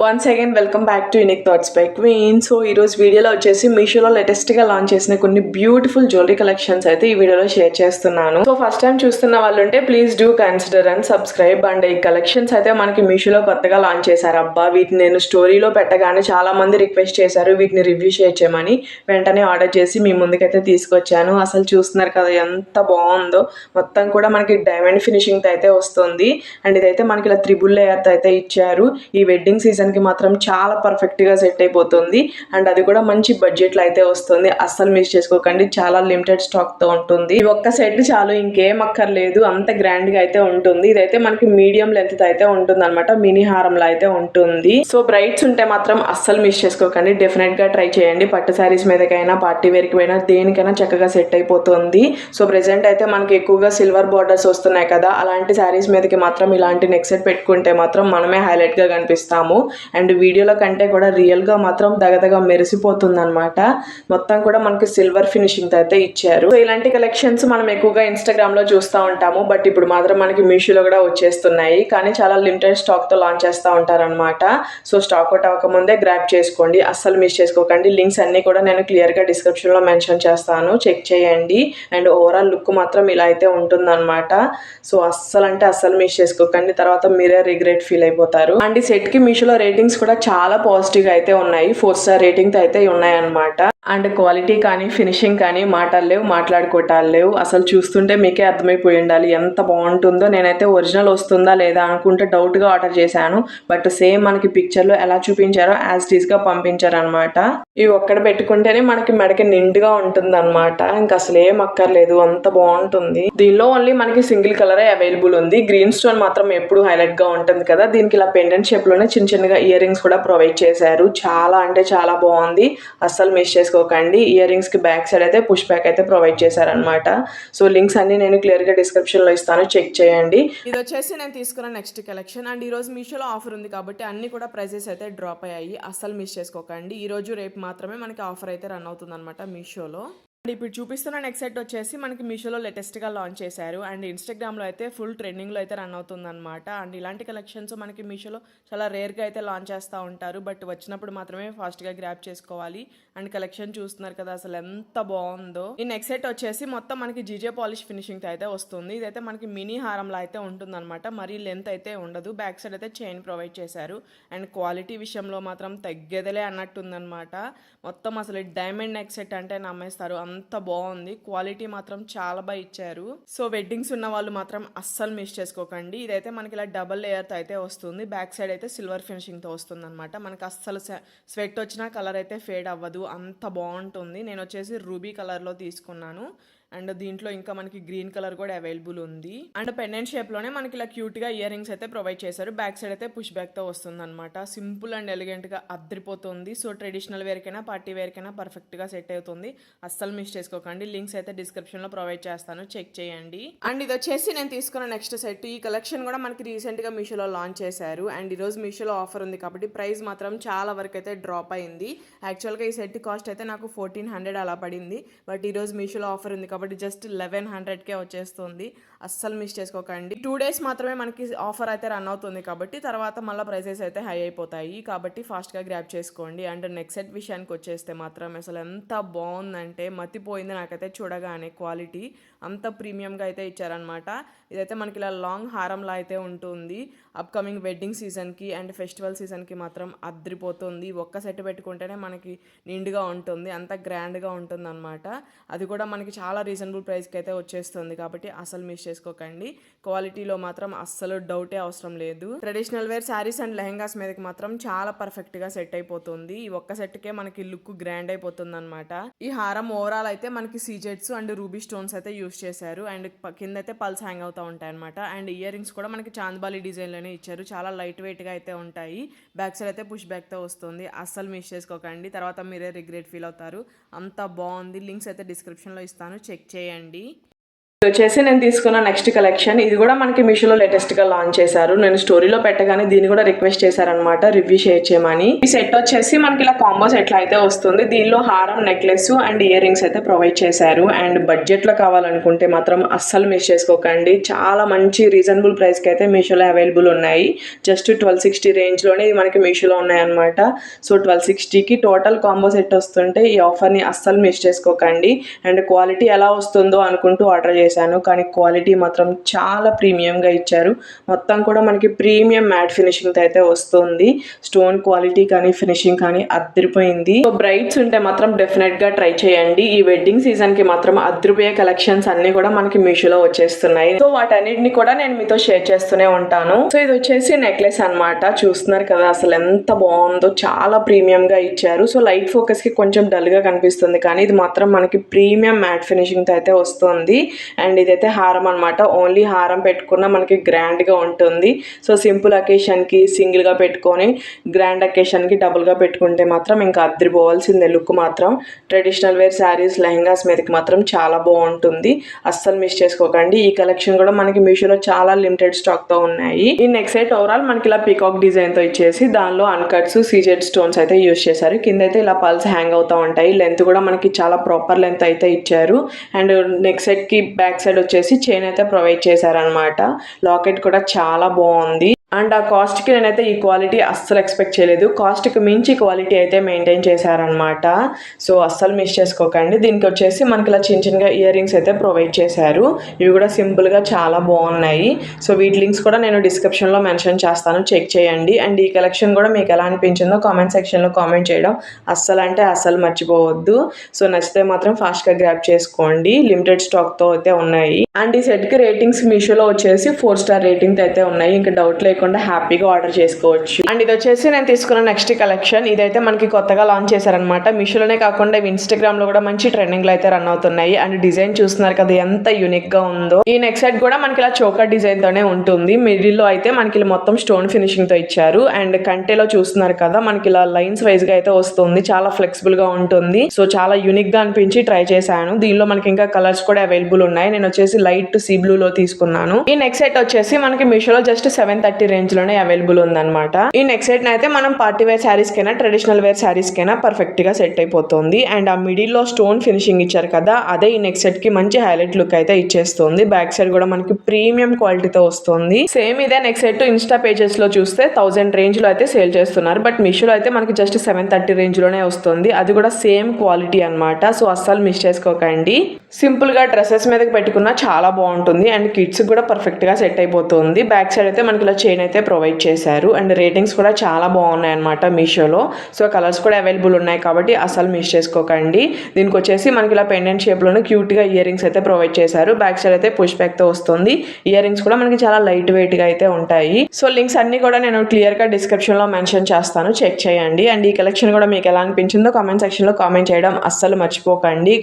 Once again welcome back to unique thoughts by queen. So ఈరోజు వీడియోలో వచ్చేసి మీషోలో లేటెస్ట్గా లాంచ్ చేసిన కొన్ని బ్యూటిఫుల్ జ్యువెలరీ కలెక్షన్స్ అయితే ఈ వీడియోలో షేర్ చేస్తున్నాను. సో ఫస్ట్ టైం చూస్తున్న వాళ్ళు ఉంటే please do consider and subscribe. And ఈ కలెక్షన్స్ అయితే మనకి మీషోలో కొత్తగా లాంచ్ చేశారు. అబ్బా వీటిని నేను స్టోరీలో పెట్టగానే చాలా మంది రిక్వెస్ట్ చేశారు వీటిని రివ్యూ షేర్ చేయమని. వెంటనే ఆర్డర్ చేసి మీ ముందుకైతే తీసుకొచ్చాను. అసలు చూస్తున్నారు కదా ఎంత బాగుందో. మొత్తం కూడా మనకి డైమండ్ ఫినిషింగ్ అయితే వస్తుంది. అండ్ ఇదైతే మనకి ఇలా త్రిబుల్ లేయర్తో అయితే ఇచ్చారు. ఈ వెడ్డింగ్ సీజన్ కి మాత్రం చాలా పర్ఫెక్ట్ గా సెట్ అయిపోతుంది. అండ్ అది కూడా మంచి బడ్జెట్ లో అయితే వస్తుంది. అస్సలు మిస్ చేసుకోకండి, చాలా లిమిటెడ్ స్టాక్ తో ఉంటుంది. ఈ ఒక్క సెట్ చాలు, ఇంకేం అక్కర్లేదు, అంత గ్రాండ్ గా అయితే ఉంటుంది. ఇదైతే మనకి మీడియం లెంత్ తో అయితే ఉంటుంది అనమాట, మినీ హారంలో అయితే ఉంటుంది. సో బ్రైట్స్ ఉంటే మాత్రం అస్సలు మిస్ చేసుకోకండి, డెఫినెట్ గా ట్రై చేయండి. పట్టు శారీస్ మీదకైనా పార్టీ వేర్ కి అయినా దేనికైనా చక్కగా సెట్ అయిపోతుంది. సో ప్రెసెంట్ అయితే మనకి ఎక్కువగా సిల్వర్ బార్డర్స్ వస్తున్నాయి కదా, అలాంటి శారీస్ మీదకి మాత్రం ఇలాంటి నెక్ సెట్ పెట్టుకుంటే మాత్రం మనమే హైలైట్ గా కనిపిస్తాము. అండ్ వీడియోలో కంటే కూడా రియల్గా మాత్రం దగదగా మెరిసిపోతుంది అనమాట. మొత్తం కూడా మనకి సిల్వర్ ఫినిషింగ్ అయితే ఇచ్చారు. సో ఇలాంటి కలెక్షన్స్ మనం ఎక్కువగా ఇన్స్టాగ్రామ్ లో చూస్తూ ఉంటాము, బట్ ఇప్పుడు మాత్రం మనకి మీషోలో కూడా వచ్చేస్తున్నాయి. కానీ చాలా లిమిటెడ్ స్టాక్ తో లాంచ్ చేస్తూ ఉంటారనమాట. సో స్టాక్ అవుట్ అవ్వకముందే గ్రాప్ చేసుకోండి, అస్సలు మిస్ చేసుకోకండి. లింక్స్ అన్ని కూడా నేను క్లియర్ గా డిస్క్రిప్షన్ లో మెన్షన్ చేస్తాను, చెక్ చేయండి. అండ్ ఓవరాల్ లుక్ మాత్రం ఇలా అయితే ఉంటుందన్నమాట. సో అస్సలు అంటే అస్సలు మిస్ చేసుకోకండి, తర్వాత మీరే రిగ్రెట్ ఫీల్ అయిపోతారు. అండ్ ఈ సెట్ కి మీషోలో రేటింగ్స్ కూడా చాలా పాజిటివ్ గా అయితే ఉన్నాయి, 4 స్టార్ రేటింగ్ తో అయితే ఉన్నాయి అనమాట. అండ్ క్వాలిటీ కానీ ఫినిషింగ్ కానీ మాటలు లేవు, మాట్లాడుకోవటాలు లేవు. అసలు చూస్తుంటే మీకే అర్థమైపోయి ఉండాలి ఎంత బాగుంటుందో. నేనైతే ఒరిజినల్ వస్తుందా లేదా అనుకుంటే డౌట్ గా ఆర్డర్ చేశాను, బట్ సేమ్ మనకి పిక్చర్ లో ఎలా చూపించారో యాజ్ టీజ్ గా పంపించారు అనమాట. ఇవి ఒక్కడ పెట్టుకుంటేనే మనకి మెడకి నిండుగా ఉంటుంది అనమాట, ఇంకా అసలు ఏం అక్కర్లేదు, అంత బాగుంటుంది. దీనిలో ఓన్లీ మనకి సింగిల్ కలరే అవైలబుల్ ఉంది. గ్రీన్ స్టోన్ మాత్రం ఎప్పుడు హైలైట్ గా ఉంటుంది కదా. దీనికి ఇలా పెండెంట్ షేప్ లోనే చిన్న చిన్నగా ఇయర్ రింగ్స్ కూడా ప్రొవైడ్ చేశారు. చాలా అంటే చాలా బాగుంది, అస్సలు మిస్ చేసుకోకండి. ఇయర్ రింగ్స్ కి బ్యాక్ సైడ్ అయితే పుష్ బ్యాక్ అయితే ప్రొవైడ్ చేశారనమాట. సో లింక్స్ అన్ని నేను క్లియర్ గా డిస్క్రిప్షన్ లో ఇస్తాను, చెక్ చేయండి. ఇది వచ్చేసి నేను తీసుకున్న నెక్స్ట్ కలెక్షన్. అండ్ ఈ రోజు మీషోలో ఆఫర్ ఉంది కాబట్టి అన్ని కూడా ప్రైజెస్ అయితే డ్రాప్ అయ్యాయి, అస్సలు మిస్ చేసుకోకండి. ఈ రోజు రేపు మాత్రమే మనకి ఆఫర్ అయితే రన్ అవుతుంది అనమాట మీషోలో. అండ్ ఇప్పుడు చూపిస్తున్న నెక్స్ట్ సెట్ వచ్చేసి మనకి మీషోలో లేటెస్ట్గా లాంచ్ చేశారు. అండ్ ఇన్స్టాగ్రామ్లో అయితే ఫుల్ ట్రెండింగ్లో అయితే రన్ అవుతుంది అనమాట. అండ్ ఇలాంటి కలెక్షన్స్ మనకి మీషోలో చాలా రేర్గా అయితే లాంచ్ చేస్తూ ఉంటారు, బట్ వచ్చినప్పుడు మాత్రమే ఫాస్ట్గా గ్రాప్ చేసుకోవాలి. అండ్ కలెక్షన్ చూస్తున్నారు కదా అసలు ఎంత బాగుందో. ఈ నెక్స్ట్ సెట్ వచ్చేసి మొత్తం మనకి జీజే పాలిష్ ఫినిషింగ్ అయితే వస్తుంది. ఇదైతే మనకి మినీ హారంలో అయితే ఉంటుంది అనమాట, మరీ లెంత్ అయితే ఉండదు. బ్యాక్ సైడ్ అయితే చైన్ ప్రొవైడ్ చేశారు. అండ్ క్వాలిటీ విషయంలో మాత్రం తగ్గేదలే అన్నట్టుందనమాట. మొత్తం అసలు డైమండ్ నెక్ సెట్ అంటే నమ్మేస్తారు, అంత బాగుంది. క్వాలిటీ మాత్రం చాలా బాగా ఇచ్చారు. సో వెడ్డింగ్స్ ఉన్న వాళ్ళు మాత్రం అస్సలు మిస్ చేసుకోకండి. ఇదైతే మనకి ఇలా డబల్ లేయర్ తో అయితే వస్తుంది. బ్యాక్ సైడ్ అయితే సిల్వర్ ఫినిషింగ్ తో వస్తుంది అనమాట. మనకి అస్సలు స్వెట్ వచ్చిన కలర్ అయితే ఫేడ్ అవ్వదు, అంత బాగుంటుంది. నేను వచ్చేసి రూబీ కలర్ లో తీసుకున్నాను. అండ్ దీంట్లో ఇంకా మనకి గ్రీన్ కలర్ కూడా అవైలబుల్ ఉంది. అండ్ పెండెంట్ షేప్ లోనే మనకి ఇలా క్యూట్ గా ఇయర్ రింగ్స్ అయితే ప్రొవైడ్ చేశారు. బ్యాక్ సైడ్ అయితే పుష్ బ్యాక్ తో వస్తుంది అనమాట. సింపుల్ అండ్ ఎలిగెంట్ గా అద్దరిపోతుంది. సో ట్రెడిషనల్ వేర్ కైనా పార్టీ వేర్ కైనా పర్ఫెక్ట్ గా సెట్ అవుతుంది, అస్సలు మిస్ చేసుకోకండి. లింక్స్ అయితే డిస్క్రిప్షన్ లో ప్రొవైడ్ చేస్తాను, చెక్ చేయండి. అండ్ ఇది వచ్చేసి నేను తీసుకున్న నెక్స్ట్ సెట్. ఈ కలెక్షన్ కూడా మనకి రీసెంట్ గా మీషోలో లాంచ్ చేశారు. అండ్ ఈ రోజు మీషోలో ఆఫర్ ఉంది కాబట్టి ప్రైస్ మాత్రం చాలా వరకు అయితే డ్రాప్ అయింది. యాక్చువల్ గా ఈ సెట్ కాస్ట్ అయితే నాకు 1400 అలా పడింది, బట్ ఈ రోజు మీషోలో ఆఫర్ ఉంది కాబట్టి జస్ట్ 1100కే వచ్చేస్తుంది, అస్సలు మిస్ చేసుకోకండి. 2 days మాత్రమే మనకి ఆఫర్ అయితే రన్ అవుతుంది కాబట్టి తర్వాత మళ్ళీ ప్రైసెస్ అయితే హై అయిపోతాయి, కాబట్టి ఫాస్ట్ గా గ్రాప్ చేసుకోండి. అండ్ నెక్స్ట్ సెట్ విషయానికి వచ్చేస్తే మాత్రం అసలు ఎంత బాగుందంటే మతిపోయింది నాకైతే చూడగానే. క్వాలిటీ అంత ప్రీమియంగా అయితే ఇచ్చారనమాట. ఇదైతే మనకి ఇలా లాంగ్ హారంలా అయితే ఉంటుంది. అప్కమింగ్ వెడ్డింగ్ సీజన్కి అండ్ ఫెస్టివల్ సీజన్కి మాత్రం అద్రిపోతుంది. ఒక్క సెట్ పెట్టుకుంటేనే మనకి నిండుగా ఉంటుంది, అంత గ్రాండ్గా ఉంటుంది అనమాట. అది కూడా మనకి చాలా రీజనబుల్ ప్రైస్కి అయితే వచ్చేస్తుంది కాబట్టి అసలు మిస్ చేసుకోకండి. క్వాలిటీలో మాత్రం అస్సలు డౌటే అవసరం లేదు. Traditional wear saris and lehengas మీదకి మాత్రం చాలా పర్ఫెక్ట్గా సెట్ అయిపోతుంది. ఈ ఒక్క సెట్కే మనకి లుక్ గ్రాండ్ అయిపోతుంది అనమాట. ఈ హారం ఓవరాల్ అయితే మనకి సీజెట్స్ అండ్ రూబీ స్టోన్స్ అయితే యూస్ చేశారు. అండ్ కింద అయితే పల్స్ హ్యాంగ్ అవుతూ ఉంటాయి అనమాట. అండ్ ఇయర్ రింగ్స్ కూడా మనకి చాంద్బాలి డిజైన్ లోనే ఇచ్చారు, చాలా లైట్ వెయిట్ గా అయితే ఉంటాయి. బ్యాక్ సైడ్ అయితే పుష్ బ్యాక్ తో వస్తుంది, అస్సలు మిస్ చేసుకోకండి, తర్వాత మీరే రిగ్రెట్ ఫీల్ అవుతారు, అంత బాగుంది. లింక్స్ అయితే డిస్క్రిప్షన్ లో ఇస్తాను, చెక్ చేయండి. వచ్చేసి నేను తీసుకున్న నెక్స్ట్ కలెక్షన్. ఇది కూడా మనకి మీషోలో లేటెస్ట్ గా లాంచ్ చేశారు. నేను స్టోరీలో పెట్టగానే దీన్ని కూడా రిక్వెస్ట్ చేశారనమాట రివ్యూ షేర్ చేయమని. ఈ సెట్ వచ్చేసి మనకి ఇలా కాంబో సెట్ అయితే వస్తుంది. దీనిలో హారం, నెక్లెస్ అండ్ ఇయర్ రింగ్స్ అయితే ప్రొవైడ్ చేశారు. అండ్ బడ్జెట్ లో కావాలనుకుంటే మాత్రం అస్సలు మిస్ చేసుకోకండి. చాలా మంచి రీజనబుల్ ప్రైస్ కి అయితే మీషోలో అవైలబుల్ ఉన్నాయి. జస్ట్ 1260 రేంజ్ లోనే మనకి మీషోలో ఉన్నాయి అనమాట. సో 1260కి టోటల్ కాంబో సెట్ వస్తుంటే ఈ ఆఫర్ ని అస్సలు మిస్ చేసుకోకండి. అండ్ క్వాలిటీ ఎలా వస్తుందో అనుకుంటూ ఆర్డర్ చేశాను, కానీ క్వాలిటీ మాత్రం చాలా ప్రీమియంగా ఇచ్చారు. మొత్తం కూడా మనకి ప్రీమియం మ్యాట్ ఫినిషింగ్ అయితే వస్తుంది. స్టోన్ క్వాలిటీ కానీ ఫినిషింగ్ కానీ అద్దరిపోయింది. సో బ్రైడ్స్ ఉంటే మాత్రం డెఫినెట్ గా ట్రై చేయండి. ఈ వెడ్డింగ్ సీజన్ కి మాత్రం అద్దరిపోయే కలెక్షన్స్ అన్ని కూడా మనకి మీషోలో వచ్చేస్తున్నాయి. సో వాటన్నిటిని కూడా నేను మీతో షేర్ చేస్తూనే ఉంటాను. సో ఇది వచ్చేసి నెక్లెస్ అన్నమాట. చూస్తున్నారు కదా అసలు ఎంత బాగుందో, చాలా ప్రీమియం గా ఇచ్చారు. సో లైట్ ఫోకస్ కి కొంచెం డల్ గా కనిపిస్తుంది, కానీ ఇది మాత్రం మనకి ప్రీమియం మ్యాట్ ఫినిషింగ్ తో అయితే వస్తుంది. అండ్ ఇదైతే హారం అనమాట. ఓన్లీ హారం పెట్టుకున్న మనకి గ్రాండ్ గా ఉంటుంది. సో సింపుల్ అకేషన్ కి సింగిల్ గా పెట్టుకొని, గ్రాండ్ అకేషన్ కి డబుల్ గా పెట్టుకుంటే మాత్రం ఇంకా అద్దరిపోవాల్సిందే. లుక్ మాత్రం ట్రెడిషనల్ వేర్ శారీస్, లెహంగాస్ మీదకి మాత్రం చాలా బాగుంటుంది. అస్సలు మిస్ చేసుకోకండి. ఈ కలెక్షన్ కూడా మనకి మీషోలో చాలా లిమిటెడ్ స్టాక్ తో ఉన్నాయి. ఈ నెక్స్ట్ సెట్ ఓవరాల్ మనకి ఇలా పీకాక్ డిజైన్ తో ఇచ్చేసి దానిలో అన్కట్స్, సీజెడ్ స్టోన్స్ అయితే యూస్ చేశారు. కింద అయితే ఇలా పల్స్ హ్యాంగ్ అవుతా ఉంటాయి. లెంత్ కూడా మనకి చాలా ప్రాపర్ లెంత్ అయితే ఇచ్చారు. అండ్ నెక్స్ట్ సెట్ కి బ్యాక్ సైడ్ వచ్చేసి చైన్ అయితే ప్రొవైడ్ చేశారనమాట. లాకెట్ కూడా చాలా బాగుంది. అండ్ ఆ కాస్ట్కి నేనైతే ఈ క్వాలిటీ అస్సలు ఎక్స్పెక్ట్ చేయలేదు. కాస్ట్కి మించి క్వాలిటీ అయితే మెయింటైన్ చేశారనమాట. సో అస్సలు మిస్ చేసుకోకండి. దీనికి వచ్చేసి మనకి ఇలా చిన్న చిన్నగా ఇయర్ రింగ్స్ అయితే ప్రొవైడ్ చేశారు. ఇవి కూడా సింపుల్గా చాలా బాగున్నాయి. సో వీటి లింక్స్ కూడా నేను డిస్క్రిప్షన్లో మెన్షన్ చేస్తాను, చెక్ చేయండి. అండ్ ఈ కలెక్షన్ కూడా మీకు ఎలా అనిపించిందో కామెంట్ సెక్షన్లో కామెంట్ చేయడం అస్సలు అంటే అస్సలు మర్చిపోవద్దు. సో నచ్చితే మాత్రం ఫాస్ట్గా గ్రాప్ చేసుకోండి. లిమిటెడ్ స్టాక్తో అయితే ఉన్నాయి. అండ్ ఈ సెట్కి రేటింగ్స్ మీషోలో వచ్చేసి 4 స్టార్ రేటింగ్ అయితే ఉన్నాయి. ఇంకా డౌట్ లేకుండా హ్యాపీగా ఆర్డర్ చేసుకోవచ్చు. అండ్ ఇది వచ్చేసి నేను తీసుకున్న నెక్స్ట్ కలెక్షన్. ఇదైతే మనకి కొత్తగా లాంచ్ చేశారనమాట. మీషోలోనే కాకుండా ఇన్స్టాగ్రామ్ లో కూడా మంచి ట్రెండింగ్ లో అయితే రన్ అవుతున్నాయి. అండ్ డిజైన్ చూస్తున్నారు కదా ఎంత యూనిక్ గా ఉందో. ఈ నెక్స్ట్ సెట్ కూడా మనకి ఇలా చోకర్ డిజైన్ తోనే ఉంటుంది. మిడిల్ లో అయితే మనకి ఇలా మొత్తం స్టోన్ ఫినిషింగ్ తో ఇచ్చారు. అండ్ కంటేలో చూస్తున్నారు కదా మనకి ఇలా లైన్స్ వైజ్ గా అయితే వస్తుంది. చాలా ఫ్లెక్సిబుల్ గా ఉంటుంది. సో చాలా యూనిక్ గా అనిపించి ట్రై చేశాను. దీనిలో మనకి ఇంకా కలర్స్ కూడా అవైలబుల్ ఉన్నాయి. నేను వచ్చేసి లైట్ సీ బ్లూ లో తీసుకున్నాను. ఈ నెక్స్ట్ సెట్ వచ్చేసి మనకి మీషోలో జస్ట్ 730 రేంజ్ లోనే అవైలబుల్ ఉందన్నమాట. ఈ నెక్స్ట్ సెట్ అయితే మనం పార్టీ వేర్ శారీస్ కైనా ట్రెడిషనల్ వేర్ శారీస్ కైనా పర్ఫెక్ట్ గా సెట్ అయిపోతుంది. అండ్ ఆ మిడిల్ లో స్టోన్ ఫినిషింగ్ ఇచ్చారు కదా, అదే ఈ నెక్స్ట్ సెట్ కి మంచి హైలైట్ లుక్ అయితే ఇచ్చేస్తుంది. బ్యాక్ సైడ్ కూడా మనకి ప్రీమియం క్వాలిటీతో వస్తుంది. సేమ్ ఇదే నెక్స్ట్ సెట్ ఇన్స్టా పేజెస్ లో చూస్తే 1000 రేంజ్ లో అయితే సేల్ చేస్తున్నారు. బట్ మీషోలో అయితే మనకి జస్ట్ 730 రేంజ్ లోనే వస్తుంది. అది కూడా సేమ్ క్వాలిటీ అన్నమాట. సో అస్సలు మిస్ చేసుకోకండి. సింపుల్ గా డ్రెస్సెస్ మీదకి పెట్టుకున్నా చాలా బాగుంటుంది. అండ్ కిడ్స్ కూడా పర్ఫెక్ట్ గా సెట్ అయిపోతుంది. బ్యాక్ సైడ్ అయితే మనకి ఇలా చైన్ అయితే ప్రొవైడ్ చేశారు. అండ్ రేటింగ్స్ కూడా చాలా బాగున్నాయి అనమాట మీషోలో. సో కలర్స్ కూడా అవైలబుల్ ఉన్నాయి కాబట్టి అసలు మిస్ చేసుకోకండి. దీనికి వచ్చేసి మనకి ఇలా పెండెంట్ షేప్ లోనే క్యూట్ గా ఇయర్ రింగ్స్ అయితే ప్రొవైడ్ చేశారు. బ్యాక్ సైడ్ అయితే పుష్ బ్యాక్ తో వస్తుంది. ఇయర్ రింగ్స్ కూడా మనకి చాలా లైట్ వెయిట్ గా అయితే ఉంటాయి. సో లింక్స్ అన్ని కూడా నేను క్లియర్ గా డిస్క్రిప్షన్ లో మెన్షన్ చేస్తాను, చెక్ చేయండి. అండ్ ఈ కలెక్షన్ కూడా మీకు ఎలా అనిపించిందో కామెంట్ సెక్షన్ లో కామెంట్ చేయడం అస్సలు మర్చిపోకండి.